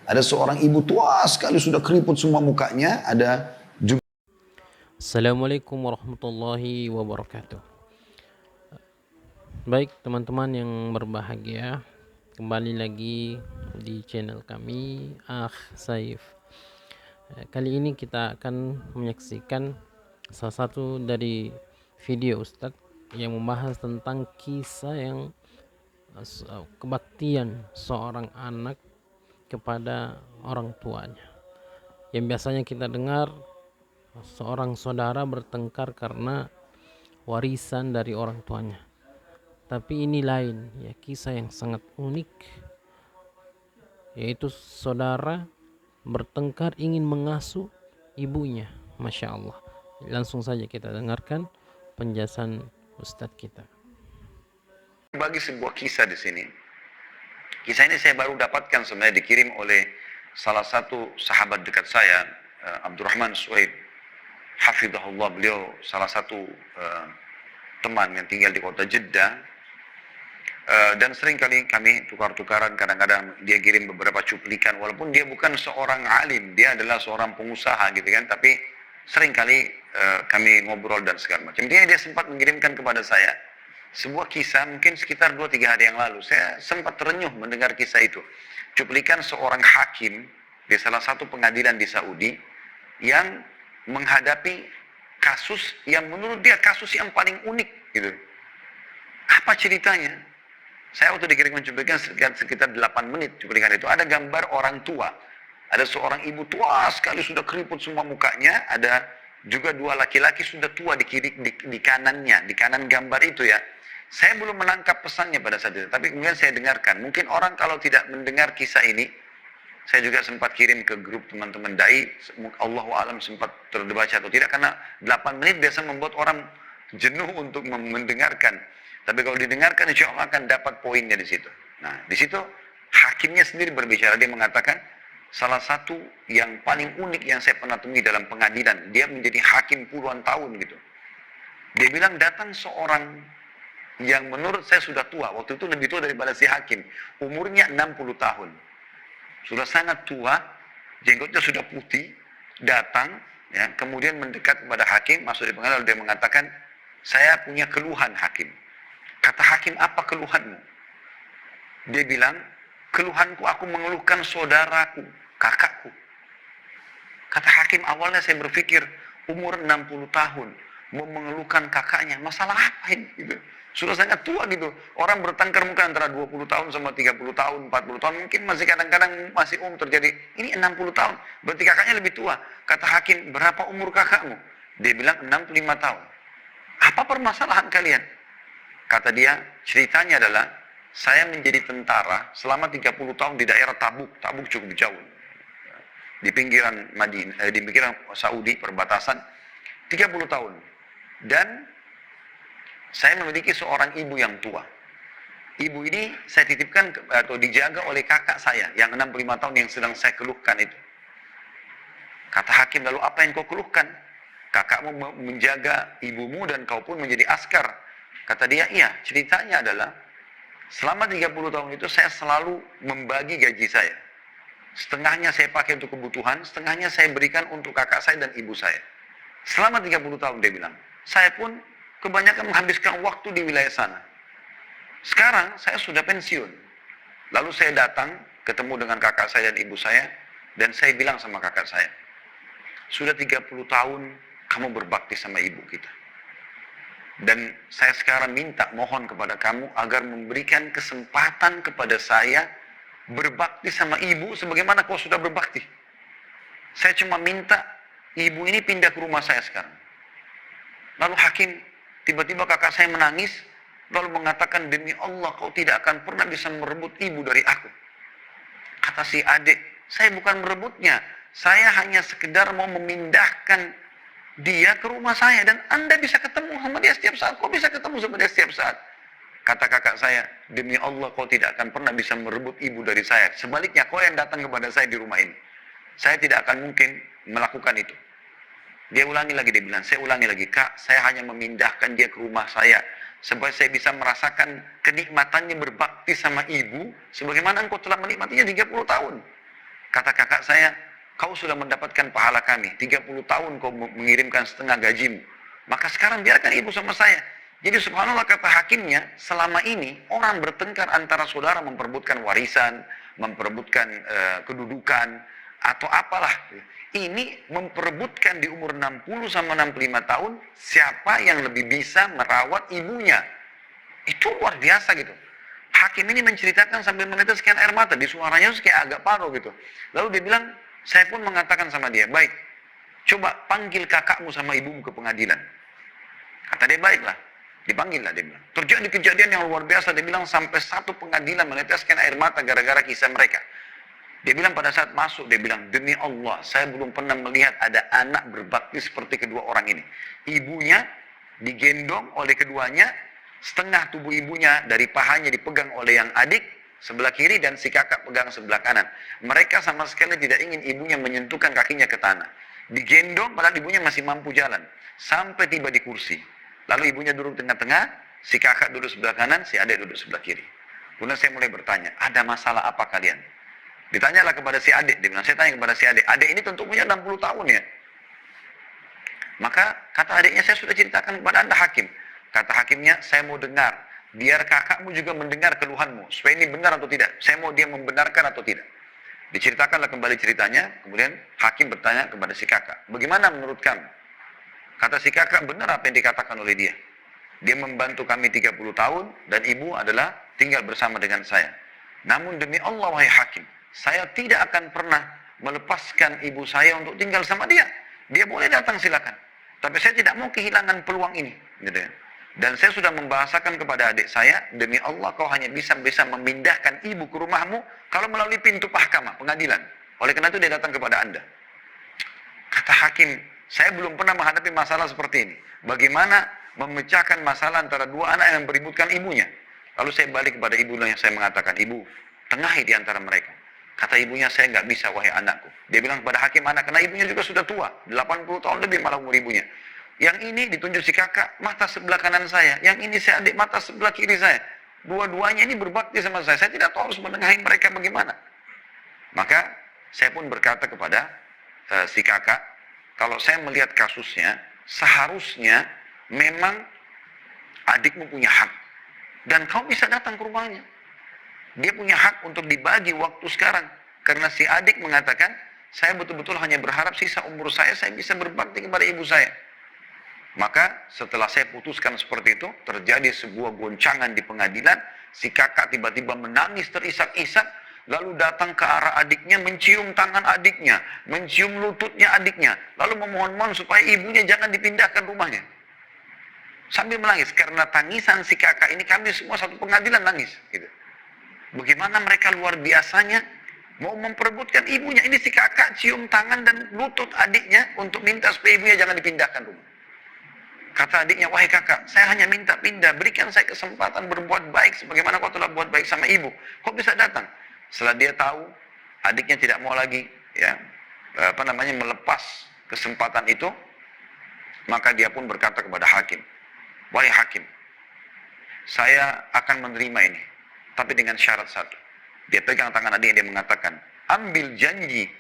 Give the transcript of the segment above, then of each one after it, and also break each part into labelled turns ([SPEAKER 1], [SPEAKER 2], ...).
[SPEAKER 1] Ada seorang ibu tua sekali sudah keriput semua mukanya. Ada juga
[SPEAKER 2] Assalamualaikum warahmatullahi wabarakatuh. Baik teman-teman yang berbahagia, kembali lagi di channel kami Saif. Kali ini kita akan menyaksikan salah satu dari video Ustadz yang membahas tentang kisah yang kebaktian seorang anak kepada orang tuanya. Yang biasanya kita dengar seorang saudara bertengkar karena warisan dari orang tuanya. Tapi ini lain, ya, kisah yang sangat unik, yaitu saudara bertengkar ingin mengasuh ibunya. Masya Allah. Langsung saja kita dengarkan penjelasan Ustadz kita.
[SPEAKER 1] bagi sebuah kisah di sini. Kisah ini saya baru dapatkan, sebenarnya dikirim oleh salah satu sahabat dekat saya, Abdurrahman Suhaib. Hafizahullah, beliau salah satu teman yang tinggal di kota Jeddah. Dan sering kali kami tukar-tukaran, kadang-kadang dia kirim beberapa cuplikan, walaupun dia bukan seorang alim, dia adalah seorang pengusaha gitu kan, tapi sering kali kami ngobrol dan segala macam. Dia sempat mengirimkan kepada saya sebuah kisah mungkin sekitar 2-3 hari yang lalu. Saya sempat terenyuh mendengar kisah itu. Cuplikan seorang hakim di salah satu pengadilan di Saudi yang menghadapi kasus yang menurut dia kasus yang paling unik gitu. Apa ceritanya? Saya waktu dikirimkan cuplikan sekitar 8 menit cuplikan itu, ada gambar orang tua. Ada seorang ibu tua sekali sudah keriput semua mukanya, ada juga dua laki-laki sudah tua di kiri, di kanannya, di kanan gambar itu ya. Saya belum menangkap pesannya pada saat itu, tapi kemudian saya dengarkan. Mungkin orang kalau tidak mendengar kisah ini, saya juga sempat kirim ke grup teman-teman dai, Allahu a'lam sempat terbaca atau tidak, karena 8 menit biasa membuat orang jenuh untuk mendengarkan. Tapi kalau didengarkan, insya Allah akan dapat poinnya di situ. Nah, di situ hakimnya sendiri berbicara. Dia mengatakan, salah satu yang paling unik yang saya pernah temui dalam pengadilan, dia menjadi hakim puluhan tahun gitu. Dia bilang, datang seorang yang menurut saya sudah tua. Waktu itu lebih tua daripada si hakim. Umurnya 60 tahun. Sudah sangat tua, jenggotnya sudah putih, datang, ya, kemudian mendekat kepada hakim, masuk di pengadilan, dia mengatakan, saya punya keluhan hakim. Kata hakim, apa keluhanmu? Dia bilang, keluhanku aku mengeluhkan saudaraku, kakakku. Kata hakim, awalnya saya berpikir, umur 60 tahun, mau mengeluhkan kakaknya, masalah apa ini? Gitu. Sudah sangat tua gitu. Orang bertengkar mungkin antara 20 tahun sama 30 tahun, 40 tahun, mungkin masih kadang-kadang masih terjadi. Ini 60 tahun, berarti kakaknya lebih tua. Kata hakim, berapa umur kakakmu? Dia bilang 65 tahun. Apa permasalahan kalian? Kata dia, ceritanya adalah saya menjadi tentara selama 30 tahun di daerah Tabuk. Tabuk cukup jauh. Di pinggiran Madinah, di pinggiran Saudi, perbatasan, 30 tahun. Dan saya memiliki seorang ibu yang tua. Ibu ini saya titipkan atau dijaga oleh kakak saya yang 65 tahun yang sedang saya keluhkan itu. Kata hakim, lalu apa yang kau keluhkan? Kakakmu menjaga ibumu dan kau pun menjadi askar. Kata dia, iya, ceritanya adalah selama 30 tahun itu saya selalu membagi gaji saya. Setengahnya saya pakai untuk kebutuhan, setengahnya saya berikan untuk kakak saya dan ibu saya. Selama 30 tahun dia bilang, saya pun kebanyakan menghabiskan waktu di wilayah sana. Sekarang saya sudah pensiun. Lalu saya datang, ketemu dengan kakak saya dan ibu saya, dan saya bilang sama kakak saya, sudah 30 tahun kamu berbakti sama ibu kita. Dan saya sekarang minta, mohon kepada kamu agar memberikan kesempatan kepada saya berbakti sama ibu sebagaimana kau sudah berbakti. Saya cuma minta ibu ini pindah ke rumah saya sekarang. Lalu hakim, tiba-tiba kakak saya menangis, lalu mengatakan, demi Allah kau tidak akan pernah bisa merebut ibu dari aku. Kata si adik, saya bukan merebutnya, saya hanya sekedar mau memindahkan dia ke rumah saya dan Anda bisa ketemu sama dia setiap saat. Kau bisa ketemu sama dia setiap saat. Kata kakak saya, demi Allah kau tidak akan pernah bisa merebut ibu dari saya. Sebaliknya kau yang datang kepada saya di rumah ini. Saya tidak akan mungkin melakukan itu. Dia ulangi lagi, dia bilang, saya ulangi lagi, kak, saya hanya memindahkan dia ke rumah saya supaya saya bisa merasakan kenikmatannya berbakti sama ibu sebagaimana engkau telah menikmatinya 30 tahun. Kata kakak saya, kau sudah mendapatkan pahala kami, 30 tahun kau mengirimkan setengah gajimu. Maka sekarang biarkan ibu sama saya. Jadi subhanallah kata hakimnya, selama ini orang bertengkar antara saudara memperebutkan warisan, memperebutkan kedudukan, atau apalah. Ini memperebutkan di umur 60 sama 65 tahun, siapa yang lebih bisa merawat ibunya. Itu luar biasa gitu. Hakim ini menceritakan sambil meneteskan air mata, di suaranya kayak agak paruh gitu. Lalu dia bilang, saya pun mengatakan sama dia, baik, coba panggil kakakmu sama ibumu ke pengadilan. Kata dia, baiklah. Dipanggil lah dia bilang. Terjadi kejadian yang luar biasa, dia bilang sampai satu pengadilan meneteskan air mata gara-gara kisah mereka. Dia bilang pada saat masuk, dia bilang, demi Allah, saya belum pernah melihat ada anak berbakti seperti kedua orang ini. Ibunya digendong oleh keduanya, setengah tubuh ibunya dari pahanya dipegang oleh yang adik sebelah kiri dan si kakak pegang sebelah kanan. Mereka sama sekali tidak ingin ibunya menyentuhkan kakinya ke tanah. Digendong padahal ibunya masih mampu jalan. Sampai tiba di kursi. Lalu ibunya duduk tengah-tengah, si kakak duduk sebelah kanan, si adik duduk sebelah kiri. Kemudian saya mulai bertanya, ada masalah apa kalian? Ditanyalah kepada si adik, dia bilang, saya tanya kepada si adik, adik ini tentu punya 60 tahun ya. Maka kata adiknya, saya sudah ceritakan kepada anda hakim. Kata hakimnya, saya mau dengar, biar kakakmu juga mendengar keluhanmu, supaya ini benar atau tidak. Saya mau dia membenarkan atau tidak. Diceritakanlah kembali ceritanya, kemudian hakim bertanya kepada si kakak, bagaimana menurut kamu? Kata si kakak, benar apa yang dikatakan oleh dia. Dia membantu kami 30 tahun, dan ibu adalah tinggal bersama dengan saya. Namun demi Allah, wahai hakim, saya tidak akan pernah melepaskan ibu saya untuk tinggal sama dia. Dia boleh datang silakan. Tapi saya tidak mau kehilangan peluang ini. Gitu. Dan saya sudah membahasakan kepada adik saya, demi Allah kau hanya bisa memindahkan ibu ke rumahmu kalau melalui pintu mahkamah, pengadilan. Oleh karena itu dia datang kepada anda. Kata hakim, saya belum pernah menghadapi masalah seperti ini. Bagaimana memecahkan masalah antara dua anak yang beributkan ibunya. Lalu saya balik kepada ibunya, saya mengatakan, ibu, tengahi di antara mereka. Kata ibunya, saya nggak bisa, wahai anakku. Dia bilang kepada hakim anak, karena ibunya juga sudah tua, 80 tahun lebih malah umur ibunya. Yang ini ditunjuk si kakak, mata sebelah kanan saya. Yang ini si adik, mata sebelah kiri saya. Dua-duanya ini berbakti sama saya tidak tahu harus menengahi mereka bagaimana. Maka saya pun berkata kepada si kakak, kalau saya melihat kasusnya, seharusnya memang adikmu punya hak. Dan kau bisa datang ke rumahnya. Dia punya hak untuk dibagi waktu sekarang. Karena si adik mengatakan, saya betul-betul hanya berharap sisa umur saya bisa berbakti kepada ibu saya. Maka setelah saya putuskan seperti itu, terjadi sebuah goncangan di pengadilan. Si kakak tiba-tiba menangis terisak-isak. Lalu datang ke arah adiknya, mencium tangan adiknya, mencium lututnya adiknya, lalu memohon-mohon supaya ibunya jangan dipindahkan rumahnya. Sambil menangis, karena tangisan si kakak ini kami semua satu pengadilan nangis. Gitu. Bagaimana mereka luar biasanya mau memperebutkan ibunya. Ini si kakak cium tangan dan lutut adiknya untuk minta supaya ibunya jangan dipindahkan rumah. Kata adiknya, wahai kakak, saya hanya minta pindah, berikan saya kesempatan berbuat baik sebagaimana kau telah buat baik sama ibu. Kau bisa datang. Setelah dia tahu adiknya tidak mau lagi melepas kesempatan itu, maka dia pun berkata kepada hakim, wahai hakim, saya akan menerima ini, tapi dengan syarat satu. Dia pegang tangan adiknya, dia mengatakan, ambil janji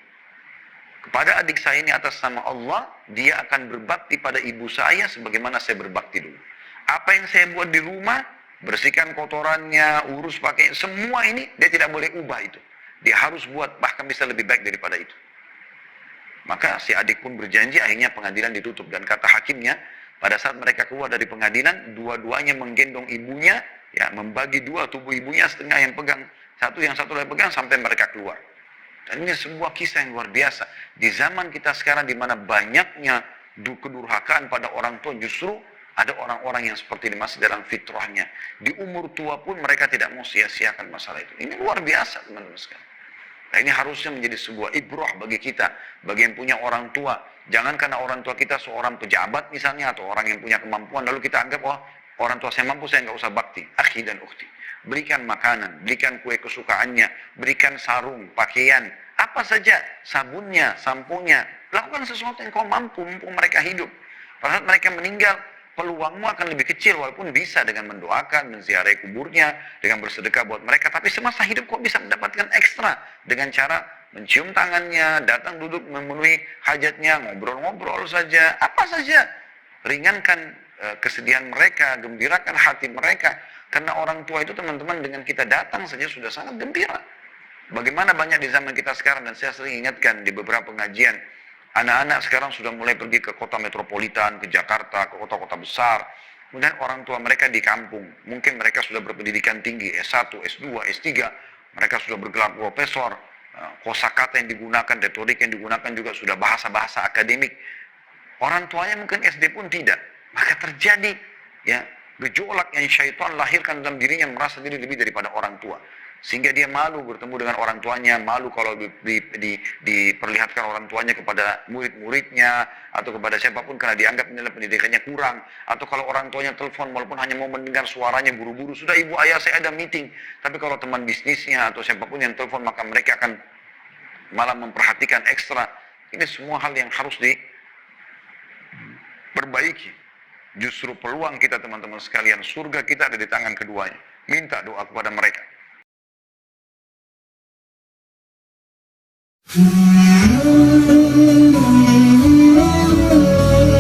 [SPEAKER 1] kepada adik saya ini atas nama Allah, dia akan berbakti pada ibu saya sebagaimana saya berbakti dulu. Apa yang saya buat di rumah, bersihkan kotorannya, urus pakai, semua ini dia tidak boleh ubah itu. Dia harus buat bahkan bisa lebih baik daripada itu. Maka si adik pun berjanji, akhirnya pengadilan ditutup. Dan kata hakimnya, pada saat mereka keluar dari pengadilan, dua-duanya menggendong ibunya, ya membagi dua tubuh ibunya, setengah yang pegang satu, yang satu lagi pegang sampai mereka keluar. Dan ini sebuah kisah yang luar biasa. Di zaman kita sekarang di mana banyaknya kedurhakaan pada orang tua, justru ada orang-orang yang seperti ini masih dalam fitrahnya. Di umur tua pun mereka tidak mau sia-siakan masalah itu. Ini luar biasa teman-teman sekalian. Nah, ini harusnya menjadi sebuah ibrah bagi kita, bagi yang punya orang tua. Jangan karena orang tua kita seorang pejabat misalnya, atau orang yang punya kemampuan, lalu kita anggap, wah orang tua saya mampu, saya nggak usah bakti. Akhi dan ukhti, berikan makanan, berikan kue kesukaannya, berikan sarung, pakaian, apa saja, sabunnya, sampunya. Lakukan sesuatu yang kau mampu, mumpung mereka hidup. Pada saat mereka meninggal, peluangmu akan lebih kecil, walaupun bisa dengan mendoakan, menziarahi kuburnya, dengan bersedekah buat mereka. Tapi semasa hidup kau bisa mendapatkan ekstra dengan cara mencium tangannya, datang duduk memenuhi hajatnya, ngobrol-ngobrol saja, apa saja. Ringankan kesedihan mereka, gembirakan hati mereka. Karena orang tua itu teman-teman dengan kita datang saja sudah sangat gembira. Bagaimana banyak di zaman kita sekarang, dan saya sering ingatkan di beberapa pengajian, anak-anak sekarang sudah mulai pergi ke kota metropolitan, ke Jakarta, ke kota-kota besar. Kemudian orang tua mereka di kampung, mungkin mereka sudah berpendidikan tinggi, S1, S2, S3, mereka sudah bergelar profesor, kosakata yang digunakan, retorik yang digunakan juga sudah bahasa-bahasa akademik. Orang tuanya mungkin SD pun tidak. Maka terjadi ya gejolak yang syaitan lahirkan dalam dirinya, merasa diri lebih daripada orang tua. Sehingga dia malu bertemu dengan orang tuanya, malu kalau diperlihatkan orang tuanya kepada murid-muridnya, atau kepada siapapun karena dianggap nilai pendidikannya kurang. Atau kalau orang tuanya telepon walaupun hanya mau mendengar suaranya, buru-buru, sudah ibu ayah saya ada meeting. Tapi kalau teman bisnisnya atau siapapun yang telepon, maka mereka akan malah memperhatikan ekstra. Ini semua hal yang harus diperbaiki. Justru peluang kita teman-teman sekalian, surga kita ada di tangan keduanya. Minta doa kepada mereka.